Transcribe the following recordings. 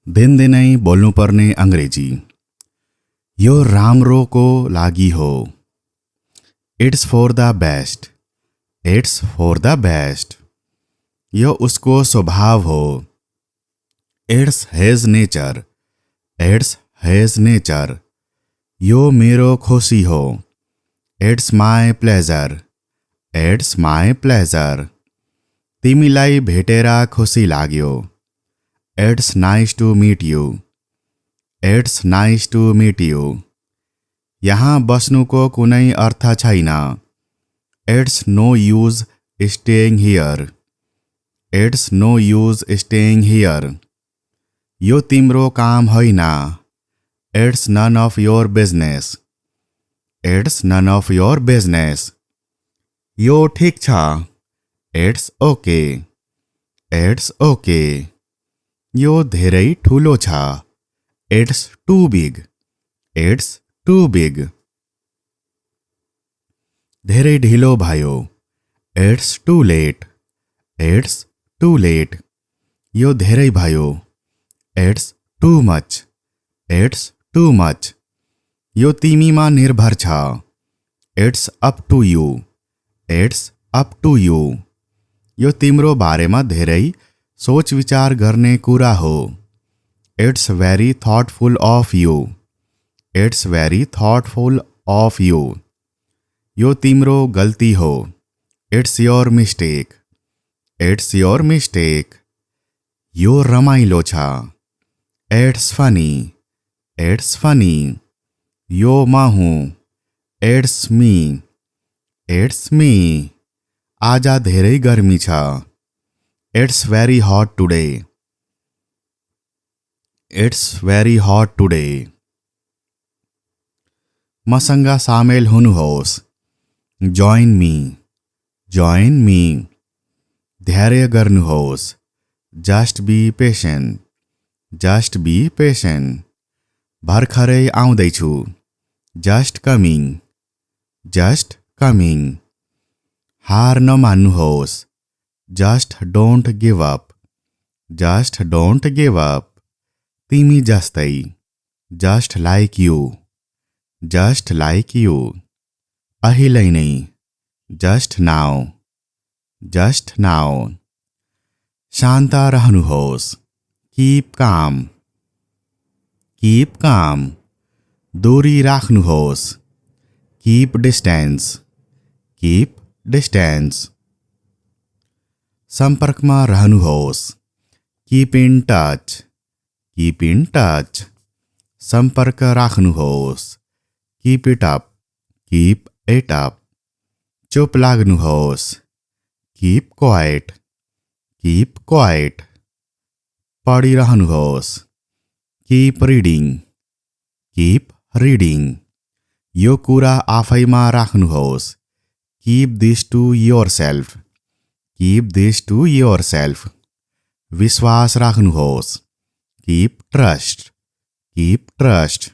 दिनदिनै बोल्नुपर्ने अङ्ग्रेजी। यो राम्रोको लागि हो। It's for the best. It's for the best. यो उसको स्वभाव हो। It's his nature. It's his nature. यो मेरो खुसी हो। It's my pleasure. It's my pleasure. तिमीलाई भेटेर खुसी लाग्यो। It's nice to meet you. It's nice to meet you. यहाँ बस्नुको कुनै अर्थ छैन। It's no use staying here. It's no use staying here. यो तिम्रो काम होइन। It's none of your business. It's none of your business. यो ठिक छ। It's okay. It's okay. यो धेरै ठुलो छ। It's too big. It's too big. धेरै ढिलो भयो। It's too late. It's too late. यो धेरै भयो। It's too much. It's too much. यो तिमीमा निर्भर छ। It's up to you. It's up to you. यो तिम्रो बारेमा धेरै सोच विचार गर्ने कुरा हो। It's very thoughtful of you. It's very thoughtful of you. यो तिम्रो गल्ती हो। It's your mistake. It's your mistake. यो रमाइलो छ। It's funny. It's funny. यो म हुँ। It's me. It's me. आज धेरै गर्मी छ। It's very hot today. It's very hot today. मसँग सामेल हुनुहोस्। Join me. Join me. धैर्य गर्नुहोस्। Just be patient. Just be patient. भर्खरै आउँदैछु। Just coming. Just coming. हार नमान्नुहोस्। Just don't give up. Just don't give up. तिमी जस्तै। Just like you. Just like you. अहिले नै। Just now. Just now. शान्त रहनुहोस्। Keep calm. Keep calm. दूरी राख्नुहोस्। Keep distance. Keep distance. सम्पर्कमा रहनुहोस्। Keep in touch. Keep in touch. सम्पर्क राख्नुहोस्। Keep it up. Keep it up. चुप लाग्नुहोस्। Keep quiet. Keep quiet. पढिरहनुहोस्। Keep reading. Keep reading. यो कुरा आफैमा राख्नुहोस्। Keep this to yourself. Keep this to yourself. विश्वास राख्नुहोस्। Keep trust. Keep trust.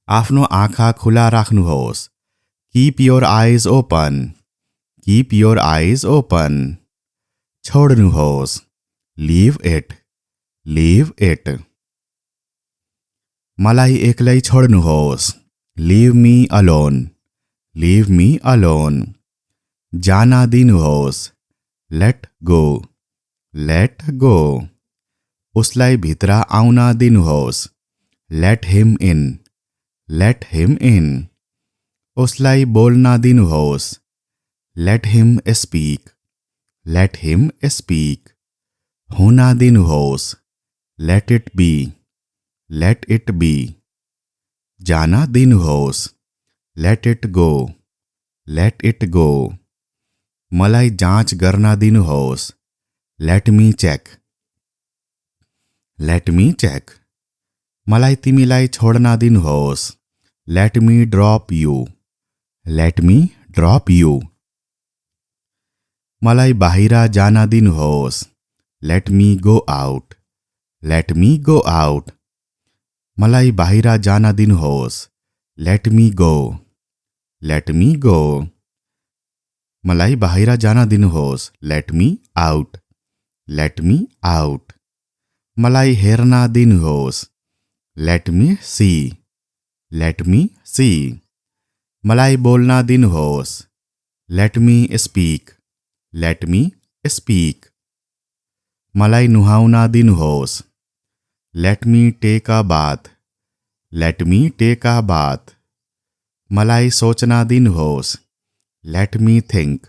आफ्नो आँखा खुला राख्नुहोस्। Keep your eyes open. Keep your eyes open. छोड्नुहोस्। Leave it. Leave it. मलाई एक्लै छोड्नुहोस्। Leave me alone. Leave me alone. जान दिनुहोस्। Let go. Let go. उसलाई भित्र आउन दिनुहोस्। Let him in. Let him in. उसलाई बोल्न दिनुहोस्। Let him speak. Let him speak. हुन दिनुहोस्। Let it be. Let it be. जान दिनुहोस्। Let it go. Let it go. मलाई जाँच गर्न दिनुहोस्। Let me check. Let me check. मलाई तिमीलाई छोड्न दिनुहोस्। Let me drop you. Let me drop you. मलाई बाहिर जान दिनुहोस्। Let me go out. Let me go out. मलाई बाहिर जान दिनुहोस्। Let me go. Let me go. मलाई बाहिर जान दिनुहोस्। Let me out. Let me out. मलाई हेर्न दिनुहोस्। Let me see. Let me see. मलाई बोल्न दिनुहोस्। Let me speak. Let me speak. मलाई नुहाउन दिनुहोस्। Let me take a bath. Let me take a bath. मलाई सोच्न दिनुहोस्। Let me think.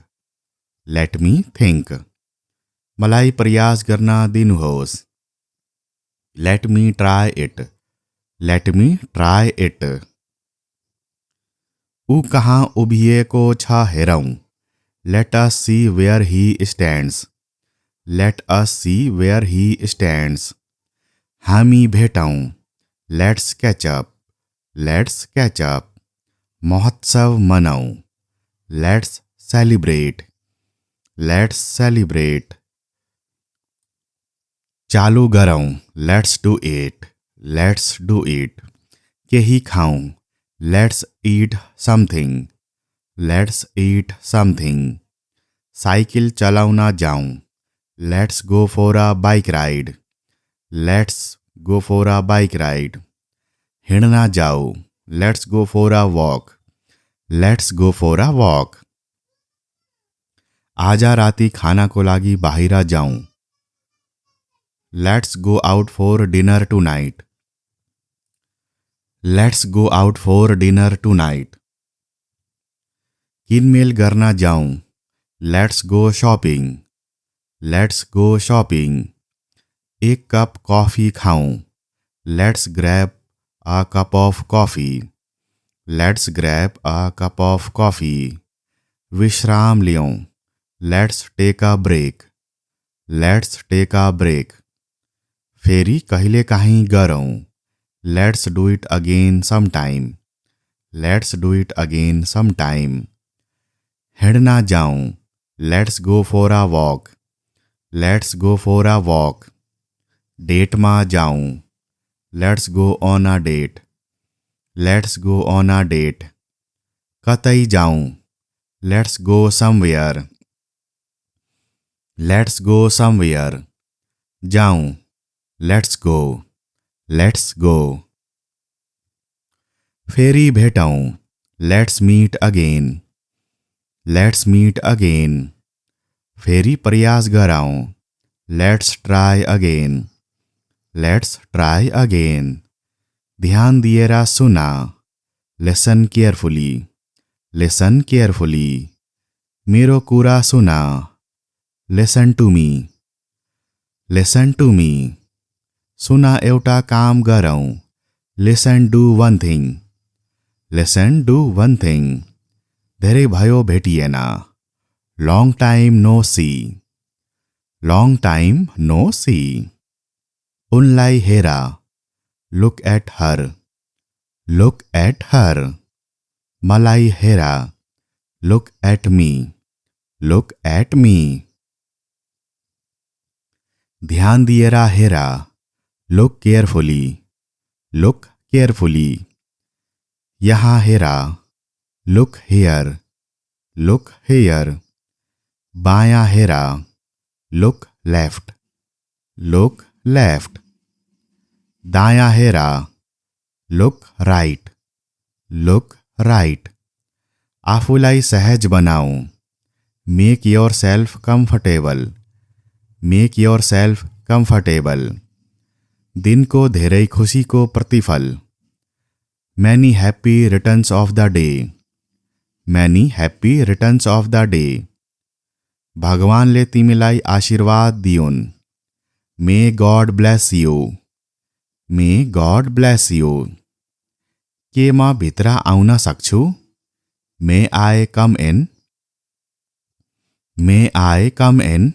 Let me think. मलाई प्रयास गर्न दिनुहोस्। Let me try it. Let me try it. ऊ कहाँ उभिएको छ हेरौँ। Let us see where he stands. Let us see where he stands. हामी भेटौँ। Let's catch up. Let's catch up. महोत्सव मनाऊ। Let's celebrate. Let's celebrate. चालू गरौँ। Let's do it. Let's do it. केही खाऊँ। Let's eat something. Let's eat something. Cycle चलाउन जाऊँ। Let's go for a bike ride. Let's go for a bike ride. हिँड्न जाऊ। Let's go for a walk. Let's go for a walk. आज राति खानाको लागि बाहिर जाऊँ। Let's go out for dinner tonight. Let's go out for dinner tonight. किनमेल गर्न जाऊँ। Let's go shopping. Let's go shopping. एक कप कॉफी खाऊं। Let's grab a cup of coffee. Let's grab a cup of coffee. विश्राम लियों। Let's take a break. Let's take a break. फेरि कहिले काहीँ गरौँ। Let's do it again sometime. Let's do it again sometime. हिँड्न जाऊँ। Let's go for a walk. Let's go for a walk. डेटमा जाऊँ। Let's go on a date. Let's go on a date. कतै जाऊँ। Let's go somewhere. Let's go somewhere. जाऊँ। Let's go. Let's go. फेरि भेटौँ। Let's meet again. Let's meet again. फेरि प्रयास गरौँ। Let's try again. Let's try again. ध्यान दिएर सुन। Listen carefully. Listen carefully. मेरो कुरा सुन। Listen to me. Listen to me. सुन एउटा काम गरौँ। Listen do one thing. Listen do one thing. धेरै भयो भेटिएन। Long time no see. Long time no see. उनलाई हेर। Look at her. Look at her. मलाई हेर। Look at me. Look at me. ध्यान दिएर हेर। Look carefully. Look carefully. यहाँ हेर। Look here. Look here. बायाँ हेर। Look left. Look left. दायाँ हेर। Look right. Look right. आफूलाई सहज बनाऊ। Make yourself comfortable. Make yourself comfortable. दिनको धेरै खुसीको प्रतिफल। Many happy returns of the day. Many happy returns of the day. भगवानले तिमीलाई आशीर्वाद दिउन्। May God bless you. May God bless you. के म भित्र आउन सक्छु? मे आई कम इन। मे आई कम इन।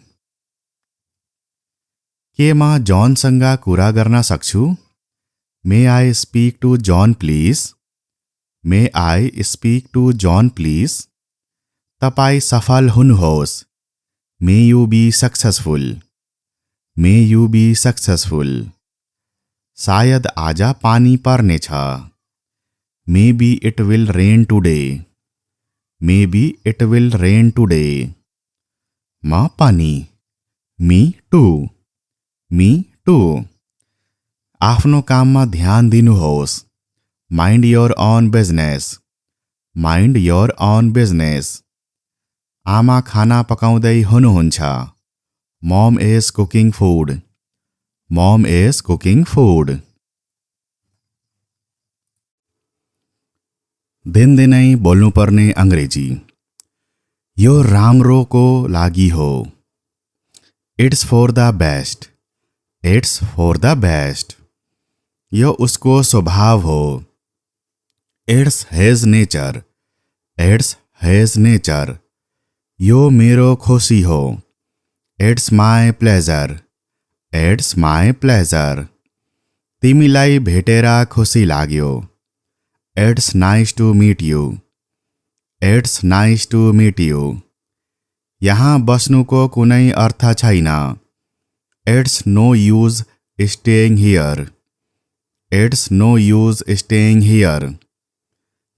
के म जॉनसँग कुरा गर्न सक्छु? May I speak to John please. May I speak to John please. तपाईँ सफल हुनुहोस्। May you be successful. May you be successful. सायद आज पानी पर्नेछ। Maybe it will rain today. Maybe it will rain today. म पनि। Me too. Me too. आफ्नो काममा ध्यान दिनुहोस्। Mind your own business. Mind your own business. आमा खाना पकाउँदै हुनुहुन्छ। मम is cooking food. Mum is cooking food. दिनदिनै बोल्नुपर्ने अङ्ग्रेजी। यो राम्रोको लागि हो। It's for the best. It's for the best. यो उसको स्वभाव हो। It's his nature. It's his nature. यो मेरो खुसी हो। It's my pleasure. It's my pleasure. तिमीलाई भेटेर खुसी लाग्यो। It's nice to meet you. It's nice to meet यु। यहाँ बस्नुको कुनै अर्थ छैन। It's no use staying here. It's no use staying here.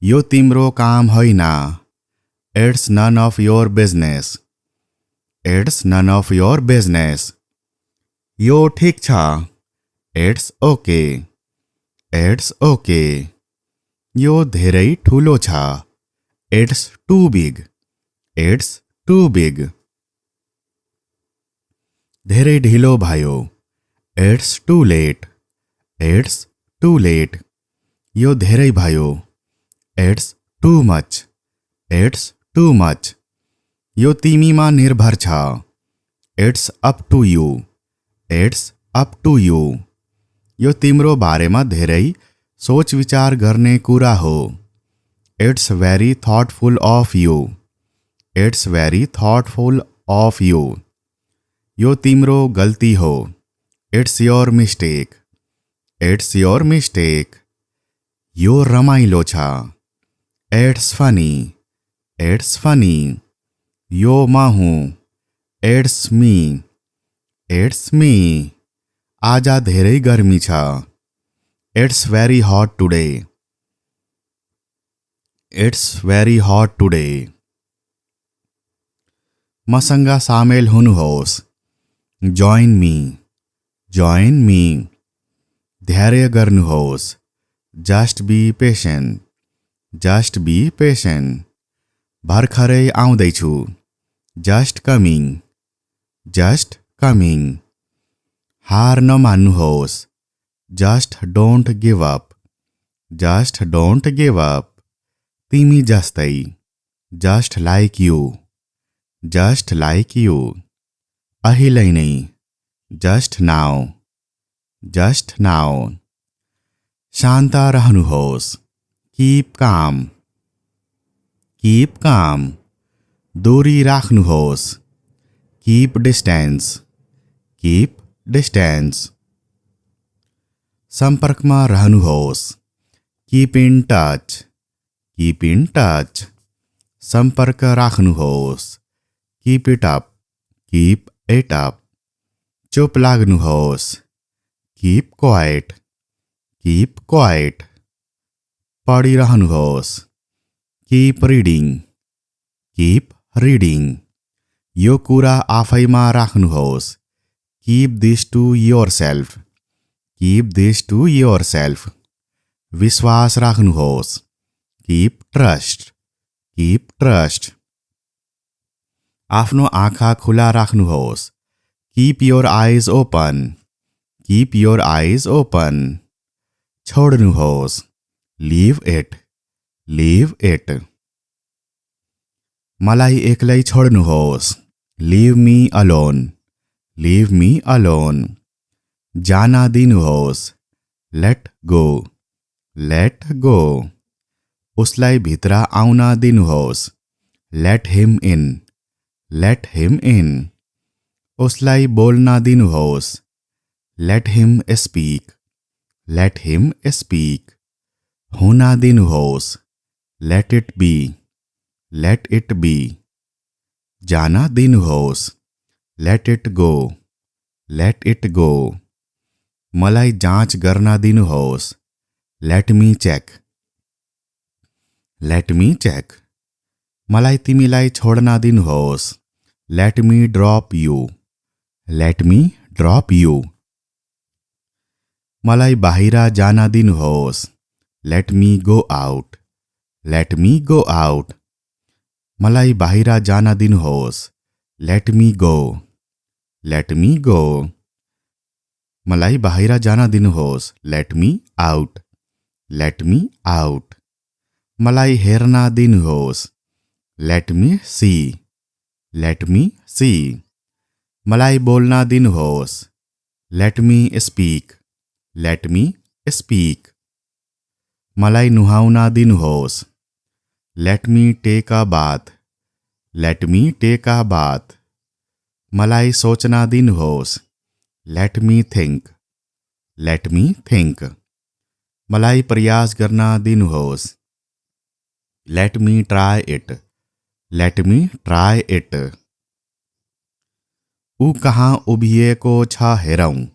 यो तिम्रो काम होइन। It's none of your business. It's none of your business. यो ठिक छ। It's okay. It's okay. यो धेरै ठुलो छ। It's too big. It's too big. धेरै ढिलो भयो। It's too late. It's too late. यो धेरै भयो। It's too much. It's too much. यो तिमीमा निर्भर छ। It's up to you. It's up to you. यो तिम्रो बारेमा धेरै सोच विचार गर्ने कुरा हो। It's very thoughtful of you. It's very thoughtful of you. यो तिम्रो गल्ती हो। It's your mistake. It's your mistake. यो रमाइलो छ। It's funny. It's funny. यो म हुँ। It's me. It's me. आज धेरै गर्मी छ। इट्स भेरी हट टुडे। इट्स भेरी हट टुडे। मसँग सामेल हुनुहोस्। Join me. Join me. धैर्य गर्नुहोस्। Just be patient. Just be patient. भर्खरै आउँदैछु। Just coming. Just coming. हार नमान्नुहोस्। Just don't give up. Just don't give up. तिमी जस्तै। Just like you. Just like you. अहिले नै। Just now. Just now. शान्त रहनुहोस्। Keep calm. Keep calm. दूरी राख्नुहोस्। Keep distance. Keep distance. सम्पर्कमा रहनुहोस्। Keep in touch. Keep in touch. सम्पर्क राख्नुहोस्। Keep it up. Keep it up. चुप लाग्नुहोस्। Keep quiet. Keep quiet. पढिरहनुहोस्। Keep reading. Keep reading. यो कुरा आफैमा राख्नुहोस्। Keep this to yourself. Keep this to yourself. विश्वास राख्नुहोस्। Keep trust. Keep trust. आफ्नो आँखा खुला राख्नुहोस्। Keep your eyes open. Keep your eyes open. छोड्नुहोस्। Leave it. Leave it. मलाई एक्लै छोड्नुहोस्। Leave me alone. Leave me alone. जान दिनुहोस्। Let go. Let go. उसलाई भित्र आउन दिनुहोस्। Let him in. Let him in. उसलाई बोल्न दिनुहोस्। Let him speak. Let him speak. हुन दिनुहोस्। Let it be. Let it be. जान दिनुहोस्। Let it go. Let it go. मलाई जाँच गर्न दिनुहोस्। Let me check. Let me check. मलाई तिमीलाई छोड्न दिनुहोस्। Let me drop you. Let me drop you. मलाई बाहिर जान दिनुहोस्। Let me go out. Let me go out. मलाई बाहिर जान दिनुहोस्। Let me go. Let me go. मलाई बाहिर जान दिनुहोस्। Let me out. Let me out. मलाई हेर्न दिनुहोस्। Let me see. Let me see. मलाई बोल्न दिनुहोस्। Let me speak. Let me speak. मलाई नुहाउन दिनुहोस्। Let me take a bath. Let me take a bath. मलाई सोच्न दिनुहोस्। Let me think. Let me think. मलाई प्रयास गर्न दिनुहोस्। Let me try it. Let me try it. ऊ कहाँ उभिएको छ हेरौँ।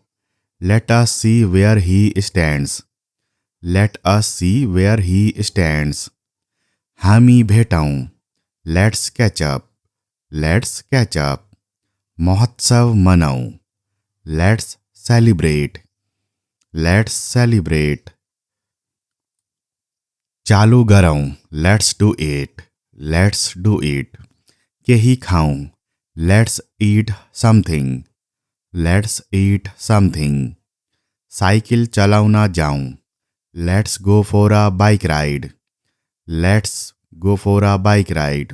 Let us see where he stands. Let us see where he stands. हामी भेटौँ। Let's catch up. Let's catch up. महोत्सव मनाऊ। Let's celebrate. Let's celebrate. चालू गरौँ। Let's do it. Let's do it. केही खाऊँ। Let's eat something. Let's eat something. Cycle चलाउन जाऊँ। Let's go for a bike ride. Let's go for a bike ride.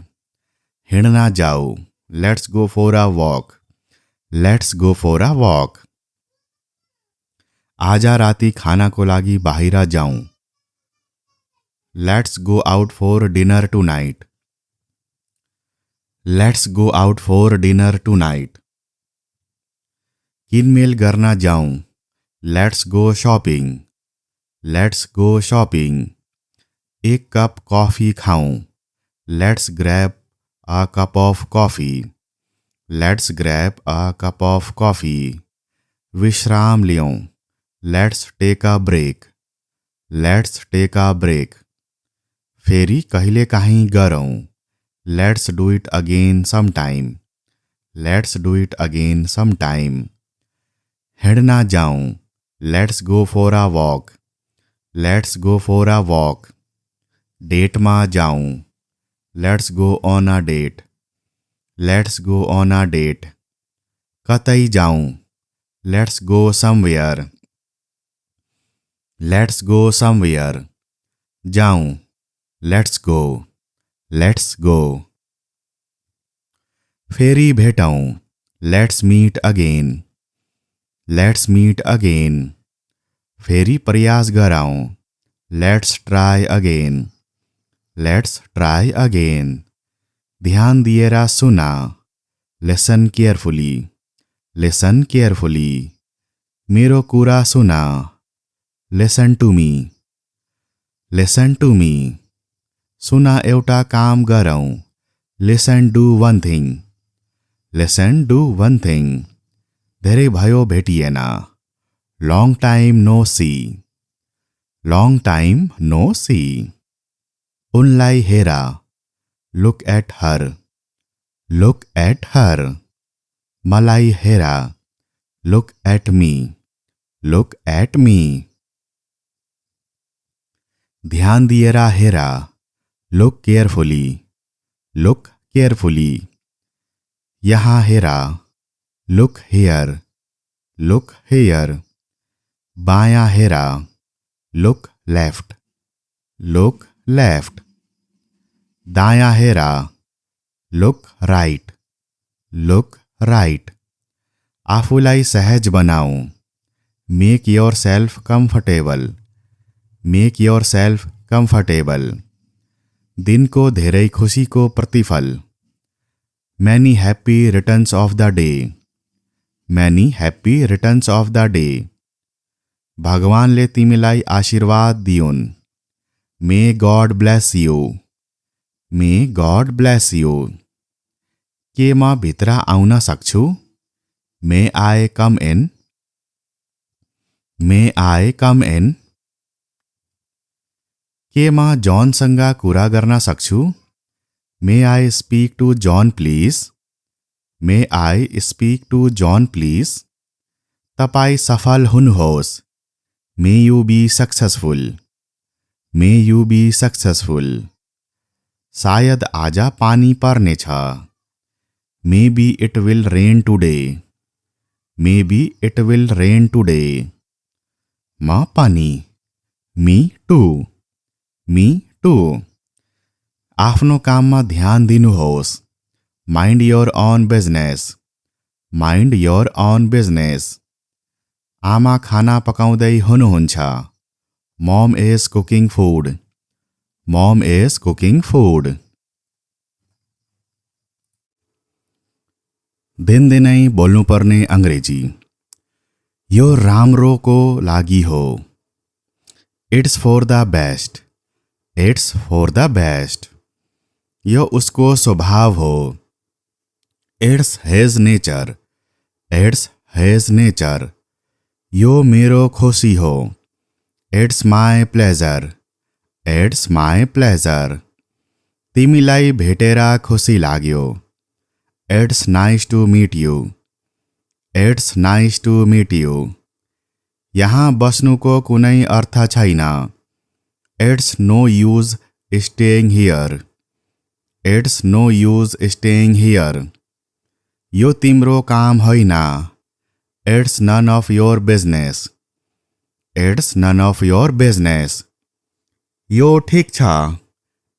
हिँड्न जाऊ। Let's go for a walk. Let's go for a walk. आज राति खानाको लागि बाहिर जाऊँ। Let's go out for dinner tonight. Let's go out for dinner tonight. किनमेल गर्न जाऊँ। Let's go shopping. Let's go shopping. एक कप कॉफी खाऊं। Let's grab a cup of coffee. Let's grab a cup of coffee. विश्राम लियों। Let's take a break. Let's take a break. फेरि कहिले काहीँ गरौँ। Let's do it again sometime. Let's do it again sometime. हिँड्न जाऊँ। Let's go for a walk. Let's go for a walk. डेटमा जाऊँ। Let's go on a date. Let's go on a date. कतै जाऊँ। Let's go somewhere. Let's go somewhere. जाऊँ। Let's go. Let's go. फेरि भेटौँ। Let's meet again. Let's meet again. फेरि प्रयास गरौँ। Let's try again. Let's try again. ध्यान दिएर सुन। Listen carefully. Listen carefully. मेरो कुरा सुन। Listen to me. Listen to me. सुन एउटा काम गरौँ। Listen do one thing. Listen do one thing. धेरै भयो भेटिएन। Long time no see. Long time no see. उनलाई हेर। Look at her. Look at her. मलाई हेर। Look at me. Look at me. ध्यान दिएर हेर। Look carefully. Look carefully. यहाँ हेर। Look here. Look here. बायाँ हेर। Look left. Look left. दायाँ हेर। Look right. Look right. आफूलाई सहज बनाऊ। Make yourself comfortable. Make yourself comfortable. दिनको धेरै खुसीको प्रतिफल। Many happy returns of the day. Many happy returns of the day. भगवानले तिमीलाई आशीर्वाद दिउन्। May God bless you. May God bless you. के म भित्र आउन सक्छु? मे आई कम इन। मे आई कम इन। के म जॉनसँग कुरा गर्न सक्छु? May I speak to John please. May I speak to John please. तपाईँ सफल हुनुहोस्। May you be successful, may you be successful. शायद आजा पानी पर्नेछ, maybe it will rain today, maybe it will rain today. म पनि, me too, me too. आफ्नो काममा ध्यान दिनुहोस्, mind your own business, mind your own business. आमा खाना पकाउँदै हुनुहुन्छ, मम is cooking food, mum is cooking food. दिनदिनै बोल्नुपर्ने अंग्रेजी। यो राम्रोको लागि हो, it's for the best, it's for the best. यो उसको स्वभाव हो, it's his nature, it's his nature. यो मेरो खुसी हो, it's my pleasure, it's my pleasure. तिमीलाई भेटेर खुसी लाग्यो, it's nice to meet you, it's nice to meet you. यहाँ बस्नुको कुनै अर्थ छैन, it's no use staying here, it's no use staying here. यो तिम्रो काम होइन, it's none of your business, it's none of your business. यो ठिक छ,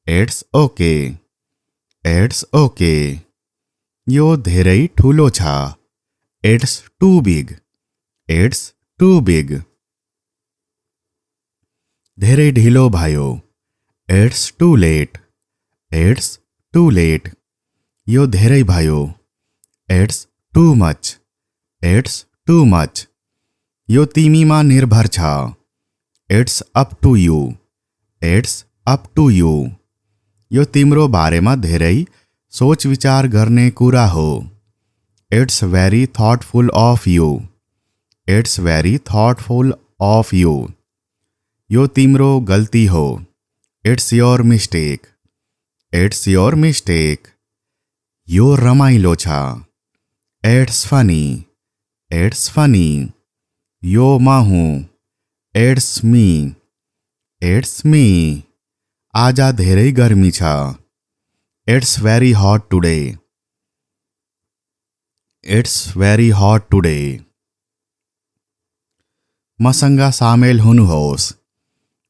इट्स ओके, इट्स ओके। यो धेरै ठुलो छ, it's too big, it's too big. धेरै ढिलो भयो, it's too late, it's too late. यो धेरै भयो, it's too much, it's too much. यो तिमीमा निर्भर छ, it's up to you, it's up to you. यो तिम्रो बारेमा धेरै सोच विचार गर्ने कुरा हो, it's very thoughtful of you, it's very thoughtful of you. यो तिम्रो गल्ती हो, it's your mistake, it's your mistake. यो रमाइलो छ, इट्स फनी, इट्स फनी। यो म हुँ, इट्स मी, इट्स मी। आज धेरै गर्मी छ, इट्स भेरी हट टुडे, इट्स भेरी हट टुडे। मसँग सामेल हुनुहोस्,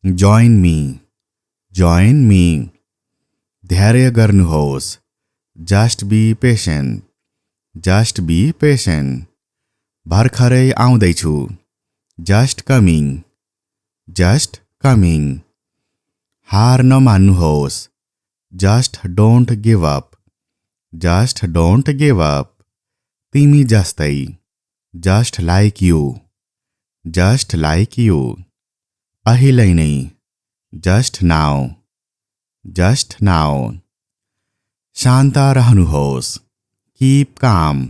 जोइन मी, जोइन मी। धैर्य गर्नुहोस्, just be patient, just be patient. भर्खरै आउँदैछु, जस्ट कमिङ, जस्ट कमिङ। हार नमान्नुहोस्, just don't give up, just don't give up. तिमी जस्तै, just like you, just like you. अहिले नै, जस्ट नाउ, जस्ट नाउ। शान्त रहनुहोस्, कीप काम,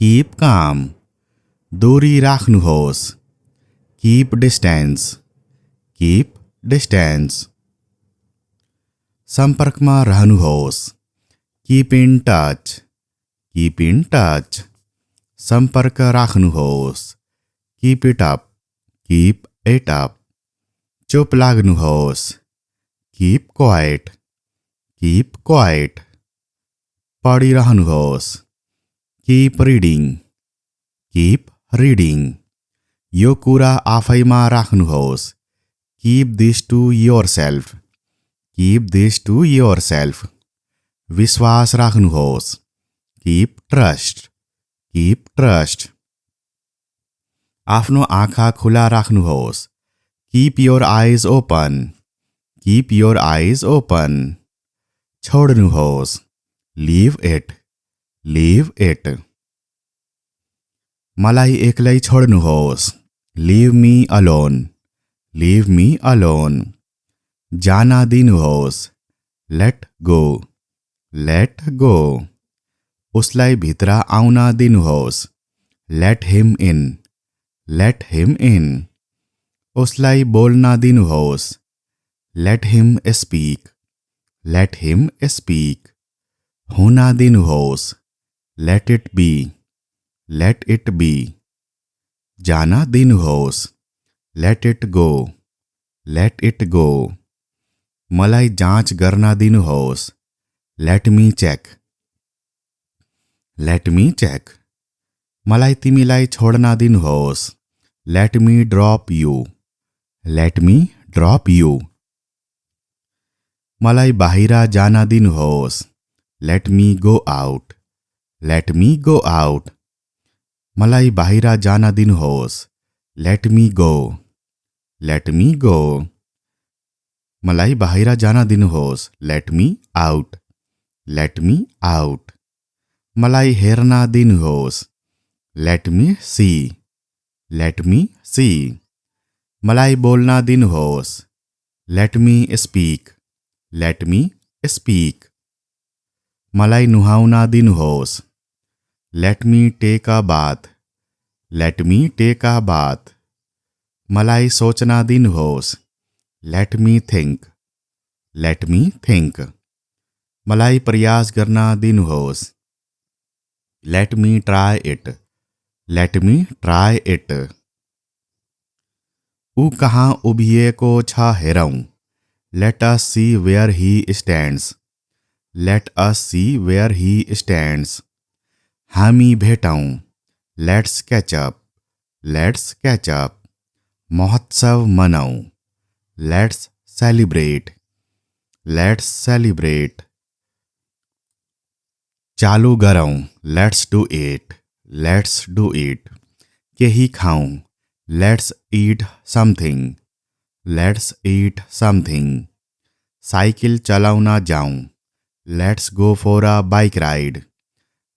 कीप काम। दूरी राख्नुहोस्, कीप डिस्टेन्स, कीप डिस्टेन्स। सम्पर्कमा रहनुहोस्, keep in touch, keep in touch. सम्पर्क राख्नुहोस्, keep it up, keep it up. चुप लाग्नुहोस्, कीप क्वाइट, कीप क्वाइट। पढिरहनुहोस्, कीप रिडिङ, कीप रिडिङ। यो कुरा आफैमा राख्नुहोस्, keep this to yourself, keep this to yourself. विश्वास राख्नुहोस्, कीप ट्रस्ट, कीप ट्रस्ट। आफ्नो आँखा खुला राख्नुहोस्, keep your eyes open, keep your eyes open. छोड्नुहोस्, लीव इट, लीव इट। मलाई एक्लै छोड्नुहोस्, leave me alone, leave me alone. जान दिनुहोस्, लेट गो, लेट गो। उसलाई भित्र आउन दिनुहोस्, let him in, let him in. उसलाई बोल्न दिनुहोस्, let him speak, let him speak. हुन दिनुहोस्, let it be, let it be. जान दिनुहोस्, let it go, let it go. मलाई जाँच गर्न दिनुहोस्, let me check, let me check. मलाई तिमीलाई छोड्न दिनुहोस्, let me drop you, let me drop you. मलाई बाहिर जान दिनुहोस्, let me go out, let me go out. मलाई बाहिर जान दिनुहोस्, let me go, let me go. मलाई बाहिर जान दिनुहोस्, let me out, let me out. मलाई हेर्न दिनुहोस्, let me see, let me see. मलाई बोल्न दिनुहोस्, let me speak, let me speak. मलाई नुहाउन दिनुहोस्, let me take a bath, let me take a bath. मलाई सोच्न दिनुहोस्, let me think, let me think. मलाई प्रयास गर्न दिनुहोस्, let me try it, let me try it. ऊ कहाँ उभिएको छ हेरौँ, let us see where he stands, let us see where he stands. हामी भेटौँ, let's catch up, let's catch up. महोत्सव मनाऊ, लेट्स सेलिब्रेट, लेट्स सेलिब्रेट। चालू गरौँ, let's do it, let's do it. केही खाऊँ, let's eat something, let's eat something. Cycle चलाउन जाऊँ, let's go for a bike ride,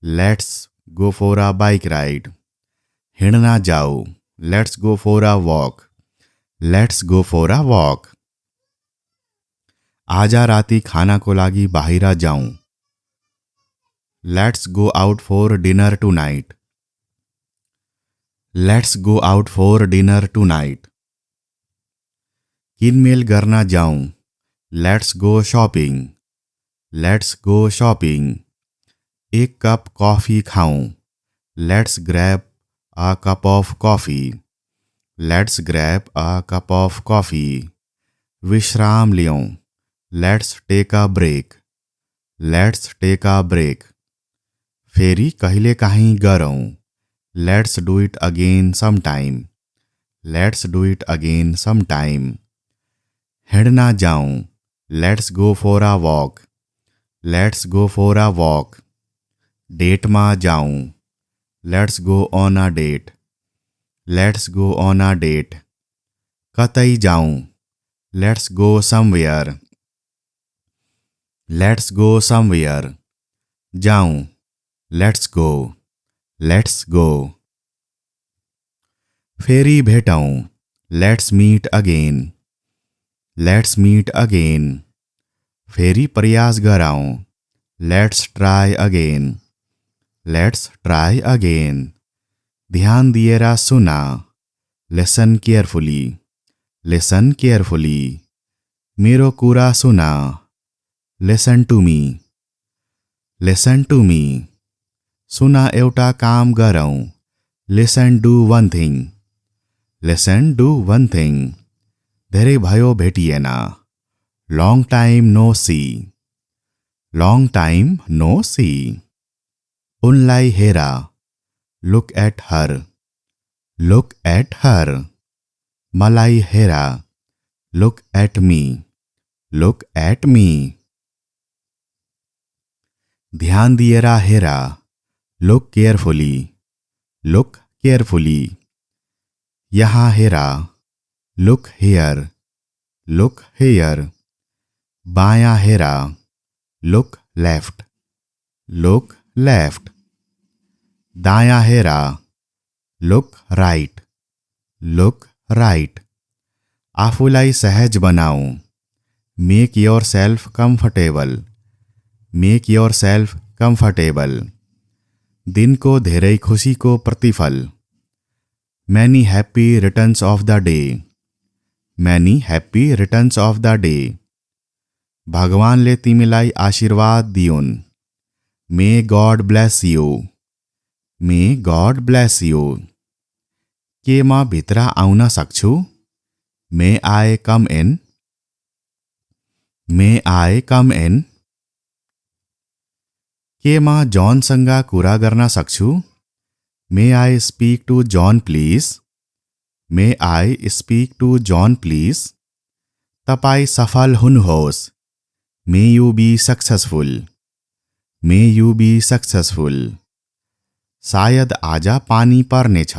let's go for a bike ride. हिँड्न जाऊ, let's go for a walk, let's go for a walk. आज राति खानाको लागि बाहिर जाऊँ, let's go out for dinner tonight, let's go out for dinner tonight. किनमेल गर्न जाऊँ, let's go shopping, let's go shopping. एक कप कॉफी खाऊँ, let's grab a cup of coffee, let's grab a cup of coffee. विश्राम लियौँ, let's take a break, let's take a break. फेरि कहिलेकाहीँ गरौँ, let's do it again sometime, let's do it again sometime. हिँड्न जाऊँ, let's go for a walk, let's go for a walk. डेटमा जाऊँ, let's go on a date, let's go on a date. कतै जाऊँ, let's go somewhere, let's go somewhere. जाऊँ, let's go, let's go. फेरि भेटौँ, let's meet again, let's meet again. फेरि प्रयास गरौँ, let's try again, let's try again. ध्यान दिएर सुन, लिसन केयरफुली, लिसन केयरफुली। मेरो कुरा सुन, listen to me, listen to me. सुन एउटा काम गरौँ, listen do one thing, listen do one thing. धेरै भयो भेटिएन, long time no see, long time no see. उनलाई हेर, look at her, look at her. मलाई हेर, look at me, look at me. ध्यान दिएर हेर, लुक केयरफुली, लुक केयरफुली। यहाँ हेर, लुक हेयर, लुक हेयर। बायाँ हेर, लुक लेफ्ट, लुक लेफ्ट। दायाँ हेर, लुक राइट, लुक राइट। आफूलाई सहज बनाऊ, make yourself comfortable, make yourself comfortable. दिनको धेरै खुसीको प्रतिफल, many happy returns of the day, many happy returns of the day. भगवानले तिमीलाई आशीर्वाद दिउन्, may God bless you, may God bless you. के म भित्र आउन सक्छु? मे आई कम इन? मे आई कम इन? के म जॉनसँग कुरा गर्न सक्छु? May I speak to John please? May I speak to John please? तपाईँ सफल हुनुहोस्। May you be successful. May you be successful. शायद आज पानी पर्नेछ।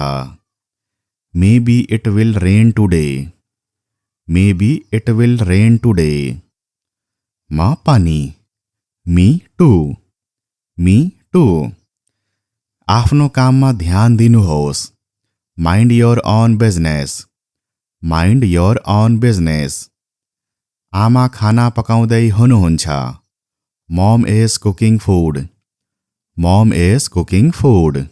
Maybe it will rain today. Maybe it will rain today. म पनि। Me too. Me too. आफ्नो काममा ध्यान दिनुहोस्। Mind your own business. Mind your own business. आमा खाना पकाउँदै हुनुहुन्छ। मम is cooking food. Mum is cooking food.